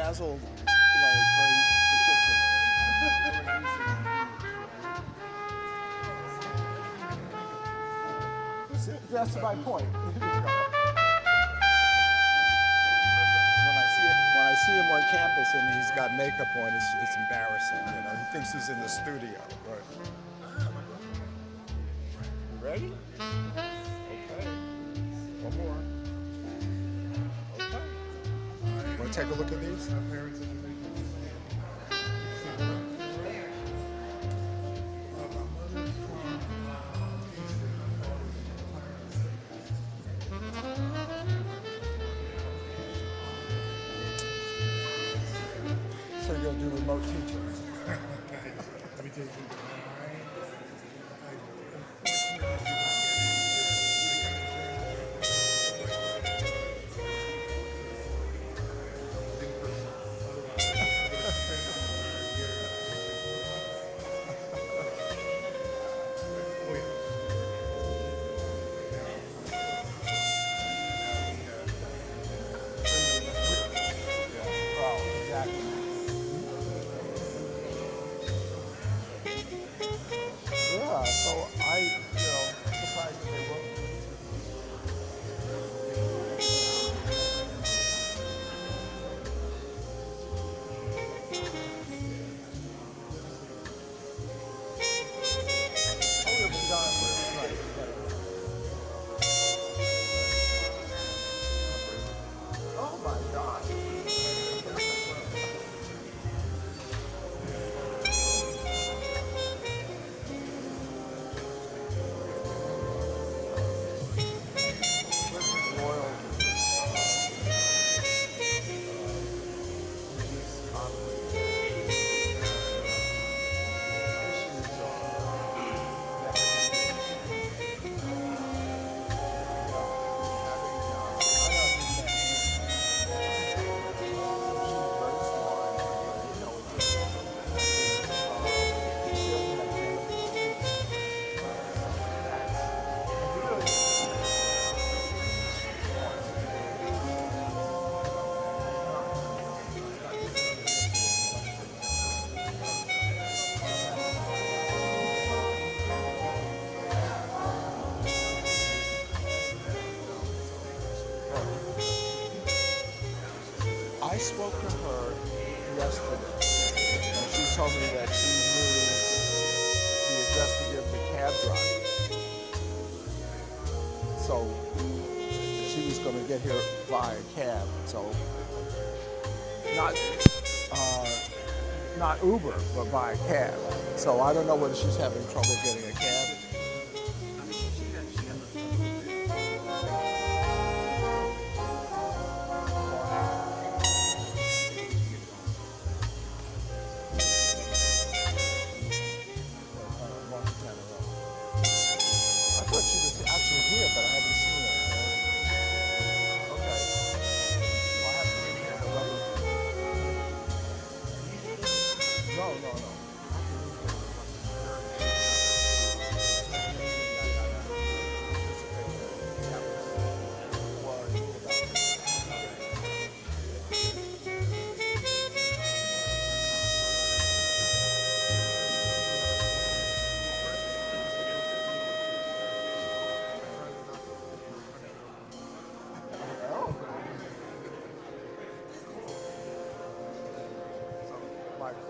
Basil, is very particular. See, that's my point. When I see him on campus and he's got makeup on, it's embarrassing. He thinks he's in the studio. Right. You ready? Okay. One more. Okay. Want to take a look at these? So you're going to do remote teaching? Let me take you. Yeah, so surprised they won't. Oh, we'll be done. Right. Oh my God. I spoke to her yesterday, and she told me that she knew the address to give the cab driver. So she was going to get here via cab. So not Uber, but via cab. So I don't know whether she's having trouble getting a cab. I thought she was actually here, but I haven't seen her. Okay. Well, I have to be here. No.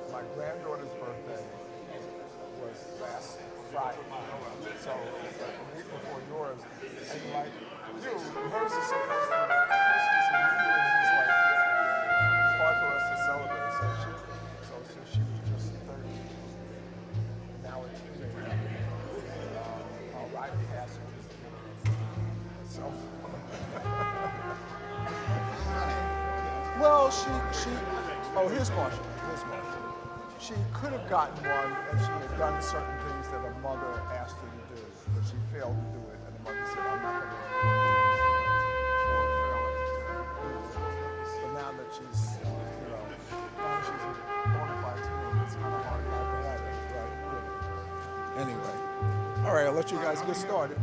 My granddaughter's birthday was last Friday, so a week before yours, and like you, hers is supposed to be Christmas and New Year's is like it's hard for us to celebrate. So she was just 30. Now it's I'll ride past her. So well, she here's Marshall. She could have gotten one, and she had done certain things that her mother asked her to do, but she failed to do it, and the mother said, I'm not going to do it for failing to do it. But now that she's, now that she's a bona fide teenager, it's kind of hard not to have it, right? Anyway, all right, I'll let you guys get started.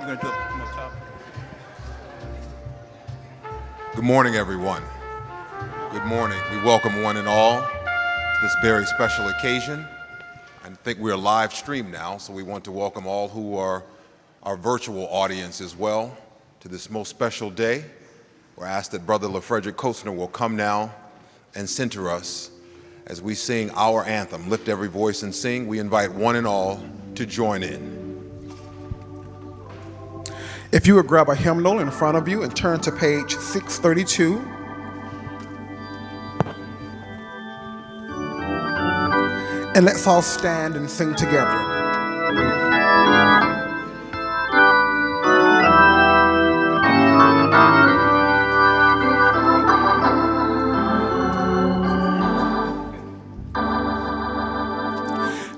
going to do it from the top. Good morning, everyone. Good morning. We welcome one and all to this very special occasion. I think we're live streamed now, so we want to welcome all who are our virtual audience as well to this most special day. We're asked that Brother LaFrederick Kostner will come now and center us as we sing our anthem, Lift Every Voice and Sing. We invite one and all to join in. If you would grab a hymnal in front of you and turn to page 632. And let's all stand and sing together.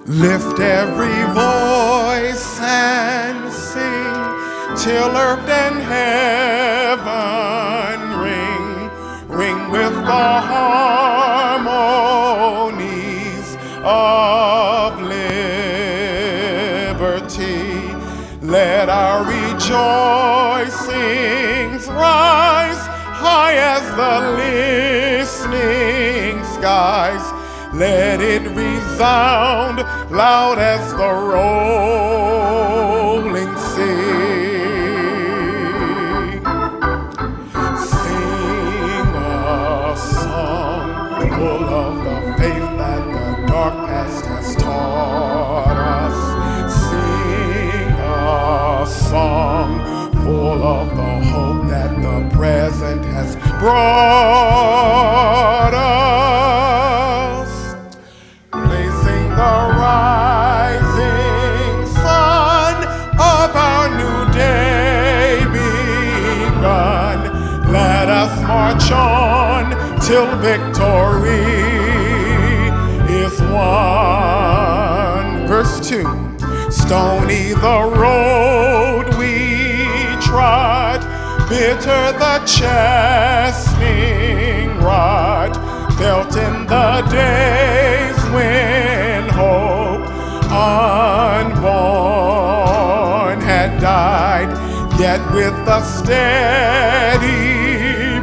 Lift every voice and sing till earth and heaven ring with the harmonies of liberty. Let our rejoicings rise high as the listening skies. Let it resound loud as the rolling sea. Sing a song full of the faith that the dark past has taught us. Sing a song full of the hope that the present has brought us. Facing the rising sun of our new day begun, let us march on till victory is won. Verse 2, stony the road we trod, bitter the chastening rod, felt in the days when hope unborn had died, yet with a steady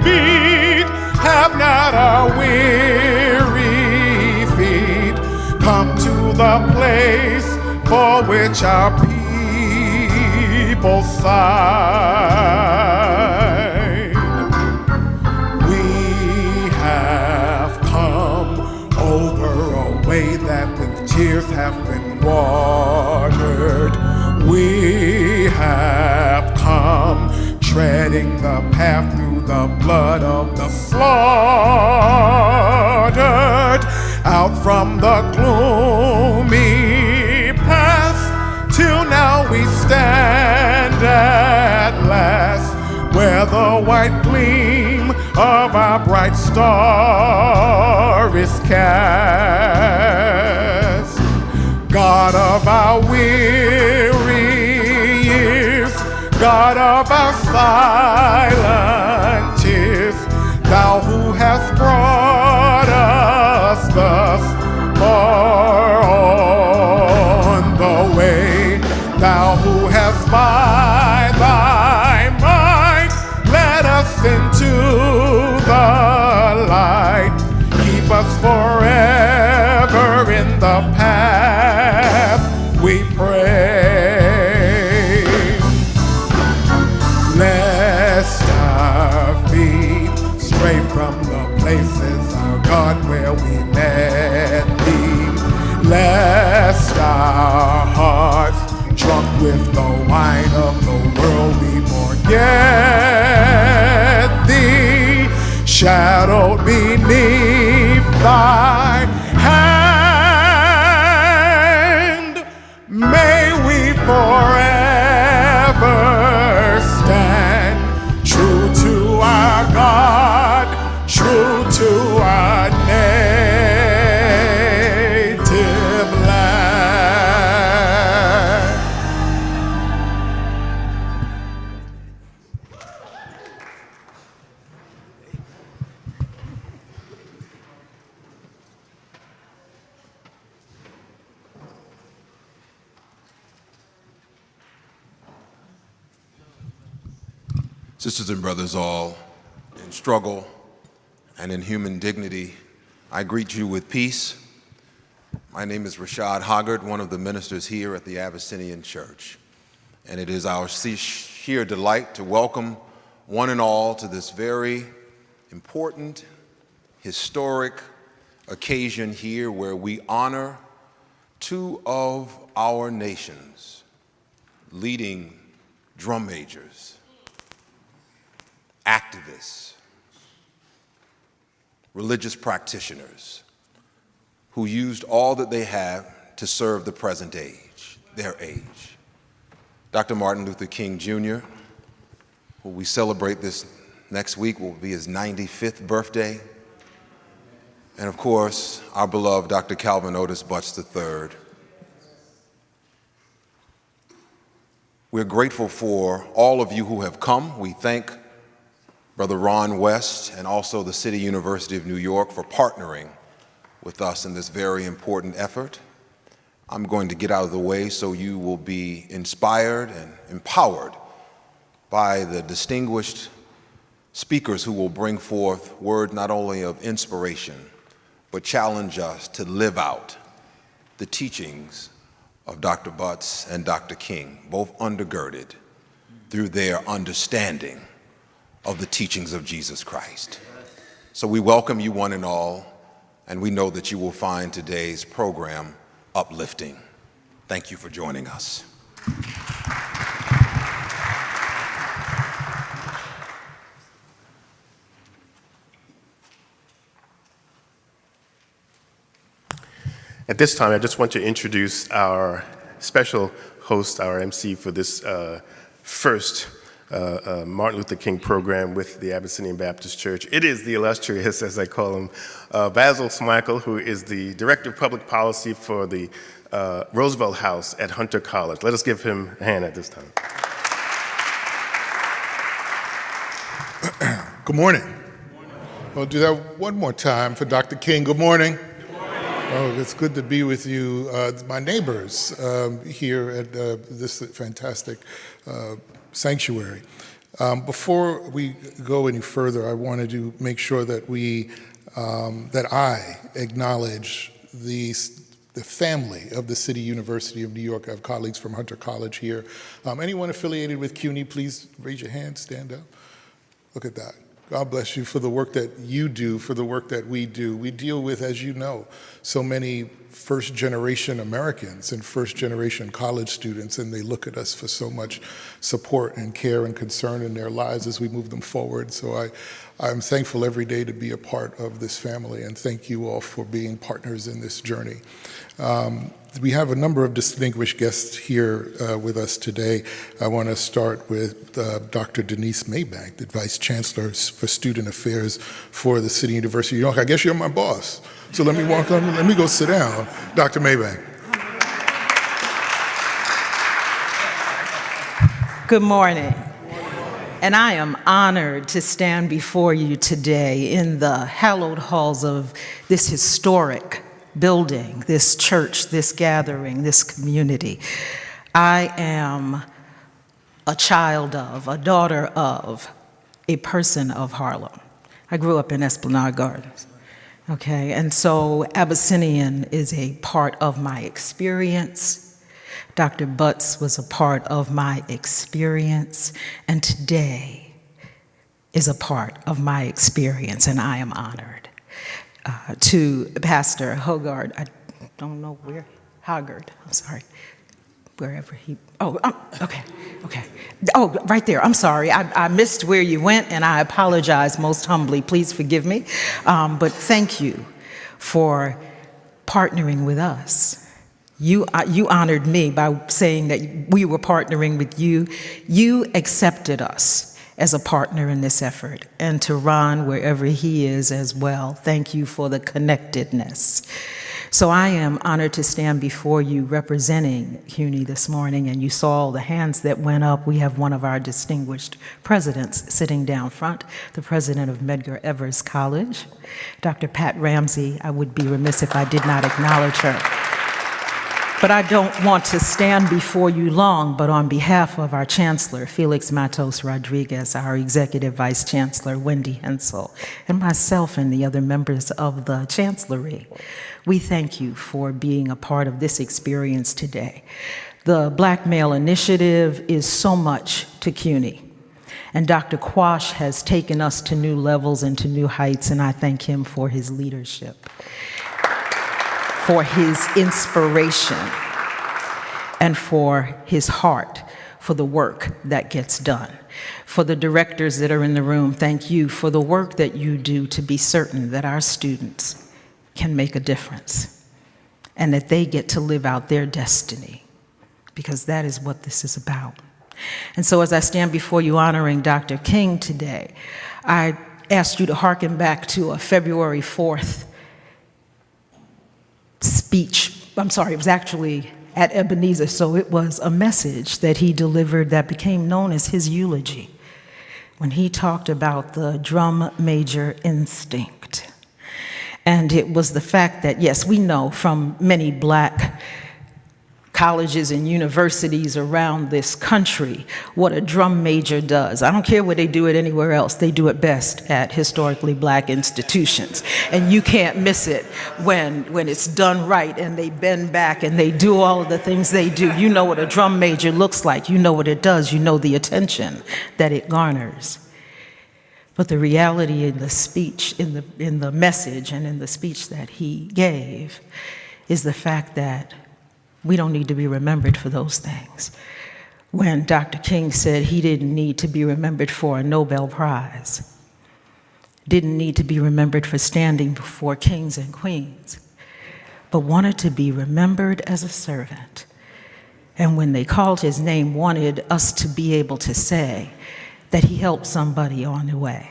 beat have not our weary feet come to the place for which our people sighed. We have come over a way that with tears have been watered. We have come treading the path through the blood of the slaughtered, out from the gloomy past till now we stand at last, where the white gleam of our bright star is cast. God of our weary years, God of our silent tears, thou who hast brought us thus far on the way, thou who hast by thy might led us into the light, keep us forever in the path we pray. Lest our feet stray from the places, our God, where we met thee, lest our hearts drunk with the wine of the world we forget thee, shadowed beneath thy hand. May we forever stand true to our God, true to our native land. Sisters and brothers all in struggle and in human dignity, I greet you with peace. My name is Rashad Hoggard, one of the ministers here at the Abyssinian Church, and it is our sheer delight to welcome one and all to this very important, historic occasion here where we honor two of our nation's leading drum majors, activists, religious practitioners who used all that they have to serve the present age, their age. Dr. Martin Luther King Jr., who we celebrate this next week, will be his 95th birthday. And of course, our beloved Dr. Calvin Otis Butts III. We're grateful for all of you who have come. We thank Brother Ron West and also the City University of New York for partnering with us in this very important effort. I'm going to get out of the way so you will be inspired and empowered by the distinguished speakers who will bring forth words not only of inspiration, but challenge us to live out the teachings of Dr. Butts and Dr. King, both undergirded through their understanding of the teachings of Jesus Christ. So we welcome you one and all, and we know that you will find today's program uplifting. Thank you for joining us. At this time, I just want to introduce our special host, our MC for this first Martin Luther King program with the Abyssinian Baptist Church. It is the illustrious, as I call him, Basil Smikle, who is the Director of Public Policy for the Roosevelt House at Hunter College. Let us give him a hand at this time. Good morning. We'll do that one more time for Dr. King. Good morning. Oh, it's good to be with you, my neighbors here at this fantastic sanctuary. Before we go any further, I wanted to make sure that that I acknowledge the family of the City University of New York. I have colleagues from Hunter College here. Anyone affiliated with CUNY, please raise your hand, stand up. Look at that. God bless you for the work that you do, for the work that we do. We deal with, as you know, so many first-generation Americans and first-generation college students, and they look at us for so much support and care and concern in their lives as we move them forward. So I'm thankful every day to be a part of this family, and thank you all for being partners in this journey. We have a number of distinguished guests here with us today. I want to start with Dr. Denise Maybank, the Vice Chancellor for Student Affairs for the City University of New York. I guess you're my boss, so let me go sit down. Dr. Maybank. Good morning. And I am honored to stand before you today in the hallowed halls of this historic building, this church, this gathering, this community. I am a child of, a daughter of, a person of Harlem. I grew up in Esplanade Gardens, okay? And so Abyssinian is a part of my experience. Dr. Butts was a part of my experience, and today is a part of my experience, and I am honored. To Pastor Hoggard, I don't know where, Hoggard, I'm sorry, wherever he, okay. Oh, right there, I'm sorry, I missed where you went, and I apologize most humbly, please forgive me. But thank you for partnering with us. You honored me by saying that we were partnering with you. You accepted us as a partner in this effort, and to Ron, wherever he is as well. Thank you for the connectedness. So I am honored to stand before you representing CUNY this morning, and you saw all the hands that went up. We have one of our distinguished presidents sitting down front, the president of Medgar Evers College, Dr. Pat Ramsey. I would be remiss if I did not acknowledge her. But I don't want to stand before you long, but on behalf of our Chancellor, Felix Matos Rodriguez, our Executive Vice Chancellor, Wendy Hensel, and myself and the other members of the Chancellery, we thank you for being a part of this experience today. The Black Male Initiative is so much to CUNY, and Dr. Quash has taken us to new levels and to new heights, and I thank him for his leadership, for his inspiration, and for his heart for the work that gets done. For the directors that are in the room, thank you for the work that you do to be certain that our students can make a difference and that they get to live out their destiny, because that is what this is about. And so as I stand before you honoring Dr. King today, I asked you to hearken back to a February 4th speech. I'm sorry, it was actually at Ebenezer, so it was a message that he delivered that became known as his eulogy, when he talked about the drum major instinct. And it was the fact that, yes, we know from many Black colleges and universities around this country what a drum major does. I don't care where they do it anywhere else. They do it best at historically Black institutions. And you can't miss it when it's done right and they bend back and they do all of the things they do. You know what a drum major looks like. You know what it does. You know the attention that it garners. But the reality in the speech, in the message and in the speech that he gave is the fact that we don't need to be remembered for those things. When Dr. King said he didn't need to be remembered for a Nobel Prize, didn't need to be remembered for standing before kings and queens, but wanted to be remembered as a servant. And when they called his name, wanted us to be able to say that he helped somebody on the way.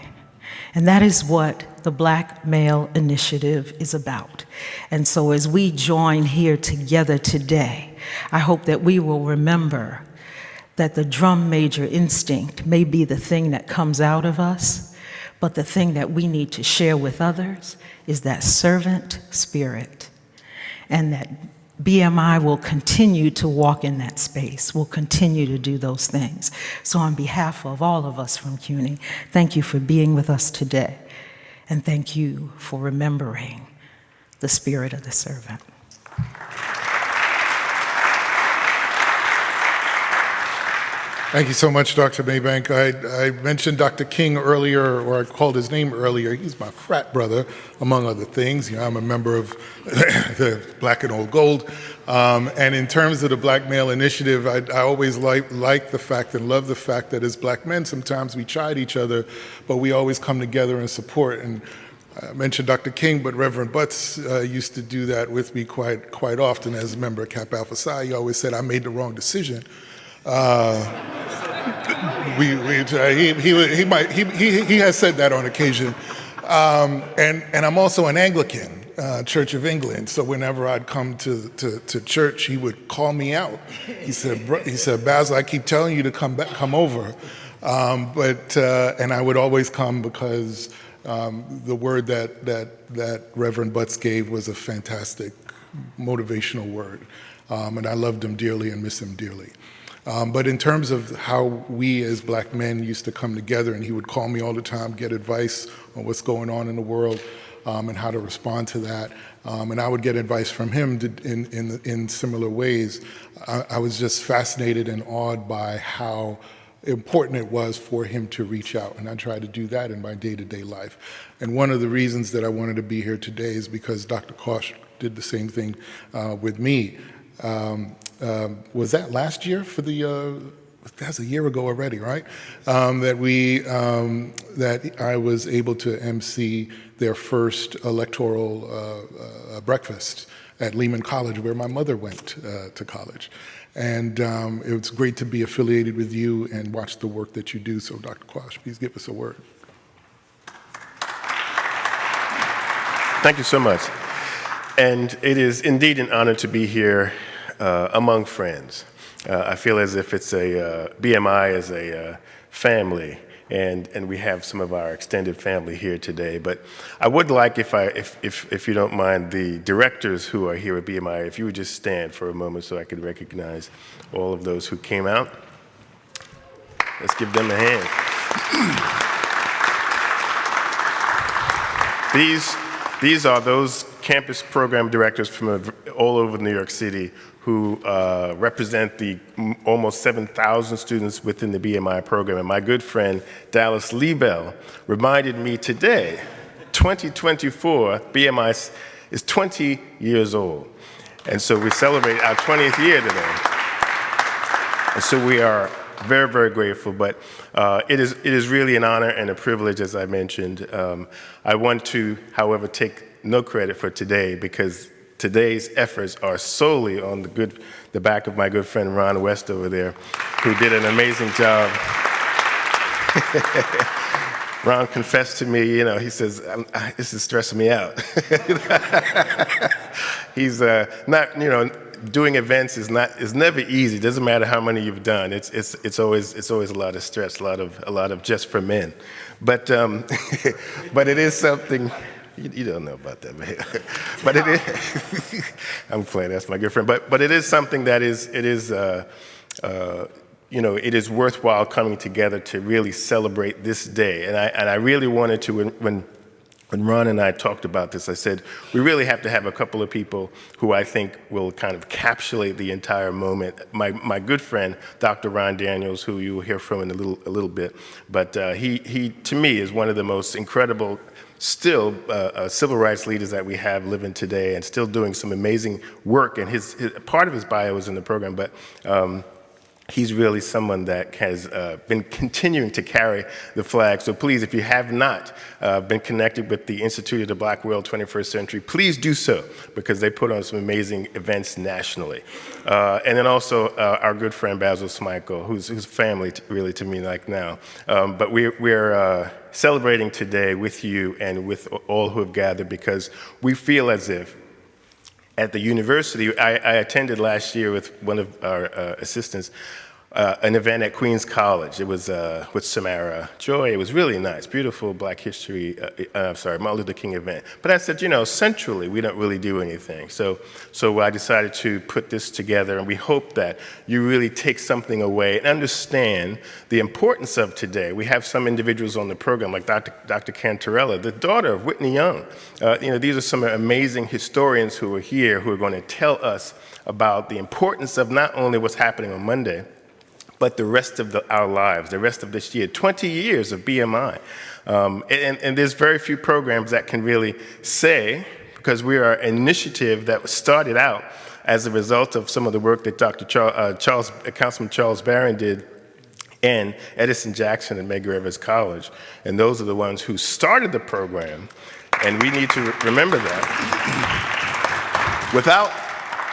And that is what the Black Male Initiative is about. And so as we join here together today, I hope that we will remember that the drum major instinct may be the thing that comes out of us, but the thing that we need to share with others is that servant spirit, and that BMI will continue to walk in that space, will continue to do those things. So on behalf of all of us from CUNY, thank you for being with us today, and thank you for remembering the spirit of the servant. Thank you so much, Dr. Maybank. I mentioned Dr. King earlier, or I called his name earlier. He's my frat brother, among other things. You know, I'm a member of the Black and Old Gold. And in terms of the Black Male Initiative, I always like the fact and love the fact that as Black men, sometimes we chide each other, but we always come together and support. And I mentioned Dr. King, but Reverend Butts used to do that with me quite often as a member of Kappa Alpha Psi. He always said I made the wrong decision. He has said that on occasion. And I'm also an Anglican, Church of England. So whenever I'd come to church, he would call me out. He said, Basil, I keep telling you to come over. And I would always come because the word that Reverend Butts gave was a fantastic motivational word. And I loved him dearly and miss him dearly. But in terms of how we as Black men used to come together, and he would call me all the time, get advice on what's going on in the world and how to respond to that. And I would get advice from him in similar ways. I was just fascinated and awed by how important it was for him to reach out. And I try to do that in my day-to-day life. And one of the reasons that I wanted to be here today is because Dr. Kosh did the same thing with me. Was that last year for the, that's a year ago already, right? That I was able to MC their first electoral breakfast at Lehman College, where my mother went to college. And it was great to be affiliated with you and watch the work that you do. So Dr. Quash, please give us a word. Thank you so much. And it is indeed an honor to be here among friends. I feel as if it's BMI is a family, and we have some of our extended family here today. But I would like, if you don't mind, the directors who are here at BMI, if you would just stand for a moment so I could recognize all of those who came out. Let's give them a hand. These are those campus program directors from all over New York City who represent the almost 7,000 students within the BMI program. And my good friend Dallas Liebell reminded me today, 2024, BMI is 20 years old. And so we celebrate our 20th year today. And so we are very, very grateful, but it is really an honor and a privilege, as I mentioned. I want to, however, take no credit for today because today's efforts are solely on the back of my good friend Ron West over there, who did an amazing job. Ron confessed to me, he says, this is stressing me out. He's not, doing events is never easy. It doesn't matter how many you've done. It's always a lot of stress, a lot of just for men. But but it is something. You don't know about that, man. But it is. I'm playing. That's my good friend. But it is something that it is worthwhile coming together to really celebrate this day. And I really wanted to when Ron and I talked about this, I said, we really have to have a couple of people who I think will kind of encapsulate the entire moment. My good friend, Dr. Ron Daniels, who you will hear from in a little bit, but he to me, is one of the most incredible still civil rights leaders that we have living today and still doing some amazing work. And his part of his bio is in the program, but he's really someone that has been continuing to carry the flag. So please, if you have not been connected with the Institute of the Black World 21st Century, please do so, because they put on some amazing events nationally. And then also our good friend Basil Smyko, who's family really to me like now. But we're celebrating today with you and with all who have gathered, because we feel as if at the university, I attended last year with one of our assistants an event at Queens College. It was with Samara Joy. It was really nice, beautiful Black History, Martin Luther King event. But I said, centrally, we don't really do anything. So I decided to put this together, and we hope that you really take something away and understand the importance of today. We have some individuals on the program, like Dr. Cantarella, the daughter of Whitney Young. These are some amazing historians who are here who are going to tell us about the importance of not only what's happening on Monday, but the rest of our lives, the rest of this year, 20 years of BMI. And there's very few programs that can really say, because we are an initiative that started out as a result of some of the work that Councilman Charles Barron did and Edison Jackson and Medgar Evers College. And those are the ones who started the program, and we need to remember that. Without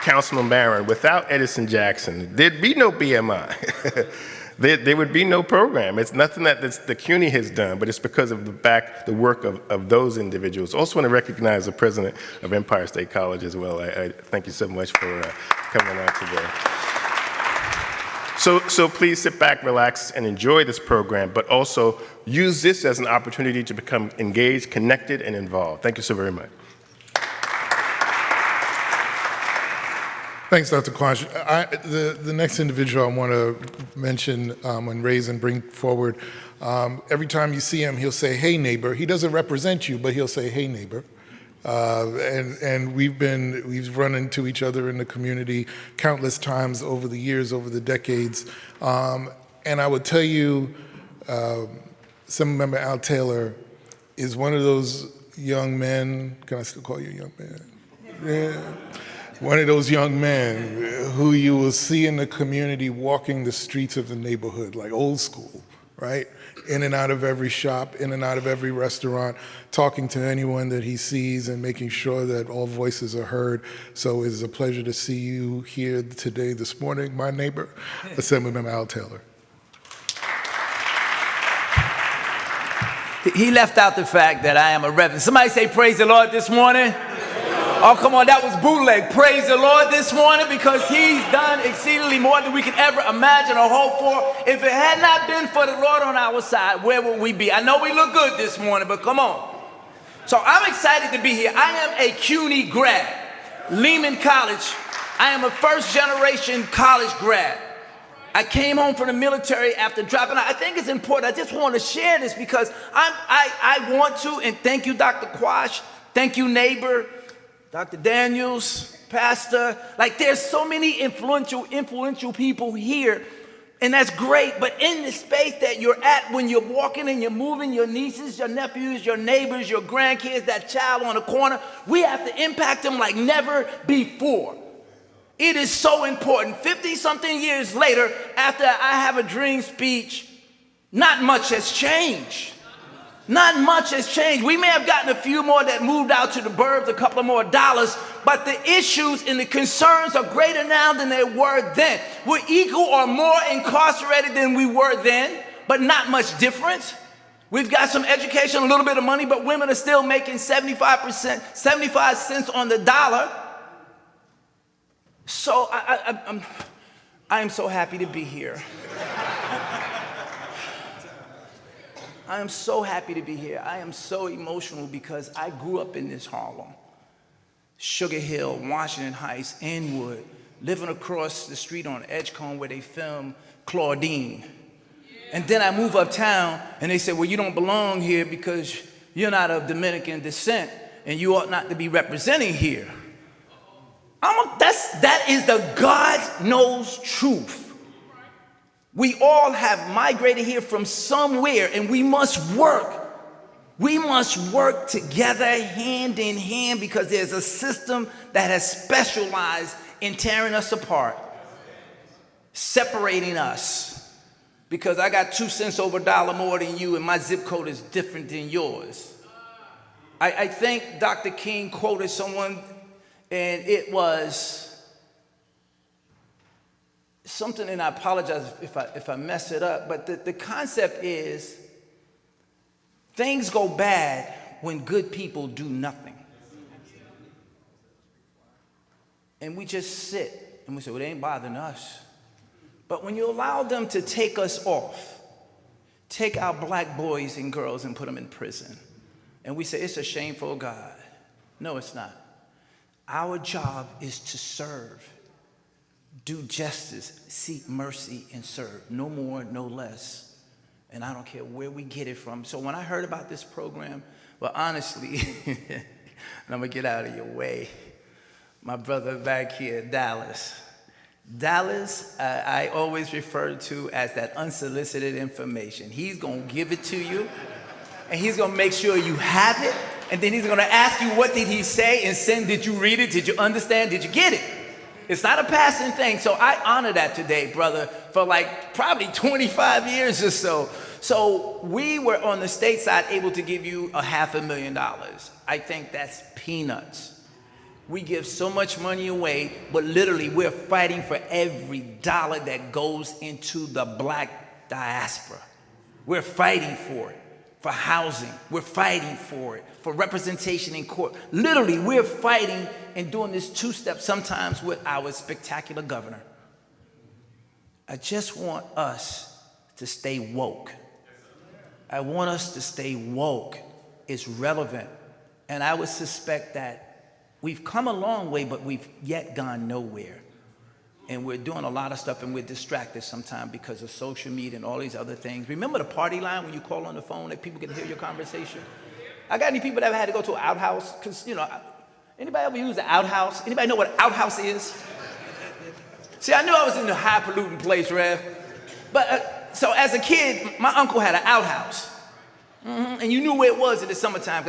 Councilman Barron, without Edison Jackson, there'd be no BMI. There would be no program. It's nothing that the CUNY has done, but it's because of the work of those individuals. Also want to recognize the president of Empire State College as well. I thank you so much for coming out today. So please sit back, relax, and enjoy this program, but also use this as an opportunity to become engaged, connected, and involved. Thank you so very much. Thanks, Dr. Quash. The next individual I want to mention and raise and bring forward, every time you see him, he'll say, "Hey, neighbor." He doesn't represent you, but he'll say, "Hey, neighbor." And we've run into each other in the community countless times over the years, over the decades. And I would tell you, Member Al Taylor is one of those young men. Can I still call you a young man? Yeah. One of those young men who you will see in the community walking the streets of the neighborhood, like old school, right? In and out of every shop, in and out of every restaurant, talking to anyone that he sees and making sure that all voices are heard. So it is a pleasure to see you here today, this morning, my neighbor, Assemblymember Al Taylor. He left out the fact that I am a reverend. Somebody say praise the Lord this morning. Oh, come on, that was bootleg. Praise the Lord this morning because he's done exceedingly more than we could ever imagine or hope for. If it had not been for the Lord on our side, where would we be? I know we look good this morning, but come on. So I'm excited to be here. I am a CUNY grad, Lehman College. I am a first-generation college grad. I came home from the military after dropping out. I think it's important. I just want to share this because I want to, and thank you, Dr. Quash. Thank you, neighbor, Dr. Daniels, pastor. Like, there's so many influential people here, and that's great. But in the space that you're at when you're walking and you're moving, your nieces, your nephews, your neighbors, your grandkids, that child on the corner, we have to impact them like never before. It is so important. 50-something years later, after I Have a Dream speech, not much has changed. Not much has changed. We may have gotten a few more that moved out to the burbs, a couple of more dollars, but the issues and the concerns are greater now than they were then. We're equal or more incarcerated than we were then, but not much difference. We've got some education, a little bit of money, but women are still making 75 cents on the dollar. So I am so happy to be here. I am so happy to be here. I am so emotional because I grew up in this Harlem. Sugar Hill, Washington Heights, Inwood, living across the street on Edgecombe where they filmed Claudine. And then I move uptown and they say, well, you don't belong here because you're not of Dominican descent and you ought not to be representing here. That is the God knows truth. We all have migrated here from somewhere, and we must work. We must work together hand in hand because there's a system that has specialized in tearing us apart, separating us. Because I got 2 cents over a dollar more than you, and my zip code is different than yours. I think Dr. King quoted someone, and it was something, and I apologize if I mess it up, but the concept is things go bad when good people do nothing. And we just sit and we say, well, it ain't bothering us. But when you allow them to take us off, take our black boys and girls and put them in prison, and we say, it's a shameful God. No, it's not. Our job is to serve, do justice, seek mercy, and serve. No more, no less. And I don't care where we get it from. So when I heard about this program, well, honestly, and I'm going to get out of your way, my brother back here, Dallas, I always refer to as that unsolicited information. He's going to give it to you, and he's going to make sure you have it, and then he's going to ask you, what did he say? And send, did you read it? Did you understand? Did you get it? It's not a passing thing. So I honor that today, brother, for like probably 25 years or so. So we were on the state side able to give you $500,000. I think that's peanuts. We give so much money away, but literally we're fighting for every dollar that goes into the black diaspora. We're fighting for it. For housing, we're fighting for it. For representation in court. Literally, we're fighting and doing this two-step sometimes with our spectacular governor. I just want us to stay woke. I want us to stay woke. It's relevant. And I would suspect that we've come a long way, but we've yet gone nowhere. And we're doing a lot of stuff, and we're distracted sometimes because of social media and all these other things. Remember the party line when you call on the phone that people can hear your conversation? I got any people that ever had to go to an outhouse? Because, you know, anybody ever use an outhouse? Anybody know what an outhouse is? See, I knew I was in a high-polluting place, Rev. But, so as a kid, my uncle had an outhouse. And you knew where it was in the summertime.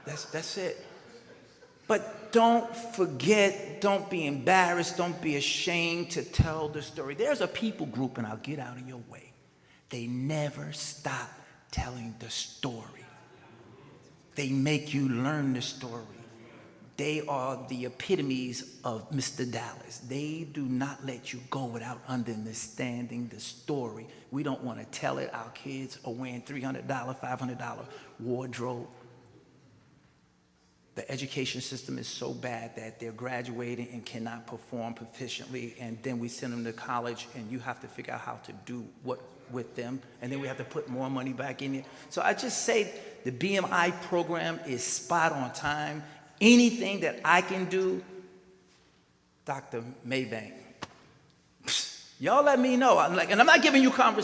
That's it. But don't forget, don't be embarrassed, don't be ashamed to tell the story. There's a people group, and I'll get out of your way. They never stop telling the story. They make you learn the story. They are the epitomes of Mr. Dallas. They do not let you go without understanding the story. We don't want to tell it. Our kids are wearing $300, $500 wardrobe. the education system is so bad that they're graduating and cannot perform proficiently, and then we send them to college, and you have to figure out how to do what with them, and then we have to put more money back in it. So I just say the BMI program is spot on time. Anything that I can do, Dr. Maybank, y'all let me know. And I'm not giving you conversation.